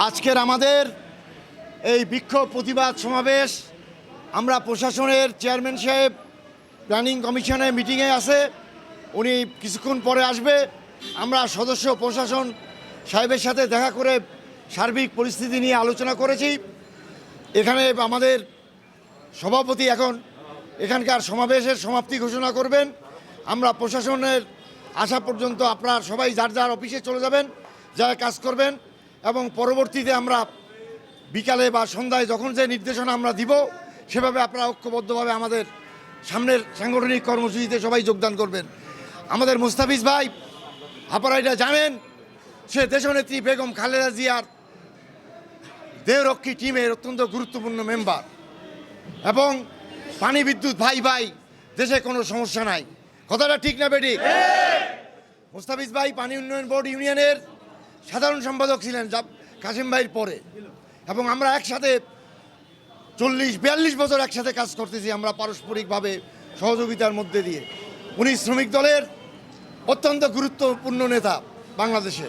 আজকের আমাদের এই বিক্ষোভ প্রতিবাদ সমাবেশ আমরা প্রশাসনের চেয়ারম্যান সাহেব প্ল্যানিং কমিশনের মিটিংয়ে আছে, উনি কিছুক্ষণ পরে আসবে। আমরা সদস্য প্রশাসন সাহেবের সাথে দেখা করে সার্বিক পরিস্থিতি নিয়ে আলোচনা করেছি। এখানে আমাদের সভাপতি এখন এখানকার সমাবেশের সমাপ্তি ঘোষণা করবেন। আমরা প্রশাসনের আসা পর্যন্ত আপনারা সবাই যার যার অফিসে চলে যাবেন, যারা কাজ করবেন, এবং পরবর্তীতে আমরা বিকালে বা সন্ধ্যায় যখন যে নির্দেশনা আমরা দিব সেভাবে আপনারা ঐক্যবদ্ধভাবে আমাদের সামনের সাংগঠনিক কর্মসূচিতে সবাই যোগদান করবেন। আমাদের মুস্তাফিজ ভাই আপনারা এটা জানেন, সে দেশনেত্রী বেগম খালেদা জিয়ার দেহরক্ষী টিমের অত্যন্ত গুরুত্বপূর্ণ মেম্বার, এবং পানি বিদ্যুৎ ভাই ভাই, দেশে কোনো সমস্যা নাই। কথাটা ঠিক না বেঠিক? মুস্তাফিজ ভাই পানি উন্নয়ন বোর্ড ইউনিয়নের সাধারণ সম্পাদক ছিলেন কাসিম ভাইয়ের পরে, এবং আমরা একসাথে 40-42 বছর একসাথে কাজ করতেছি আমরা পারস্পরিকভাবে সহযোগিতার মধ্যে দিয়ে। উনি শ্রমিক দলের অত্যন্ত গুরুত্বপূর্ণ নেতা বাংলাদেশে।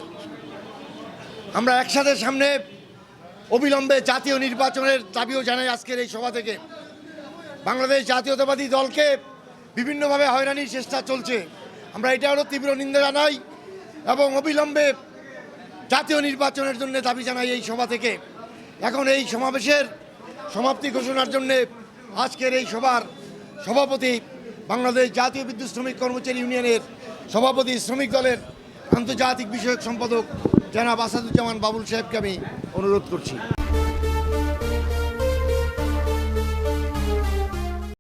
আমরা একসাথে সামনে অবিলম্বে জাতীয় নির্বাচনের দাবিও জানাই আজকের এই সভা থেকে। বাংলাদেশ জাতীয়তাবাদী দলকে বিভিন্নভাবে হয়রানির চেষ্টা চলছে, আমরা এটারও তীব্র নিন্দা জানাই এবং অবিলম্বে জাতীয় নির্বাচনের জন্য দাবি জানাই এই সভা থেকে। এখন এই সমাবেশের সমাপ্তি ঘোষণার জন্য আজকের এই সভার সভাপতি, বাংলাদেশ জাতীয় বিদ্যুৎ শ্রমিক কর্মচারী ইউনিয়নের সভাপতি, শ্রমিক দলের আন্তর্জাতিক বিষয়ক সম্পাদক জনাব আসাদুজ্জামান বাবুল সাহেবকে আমি অনুরোধ করছি।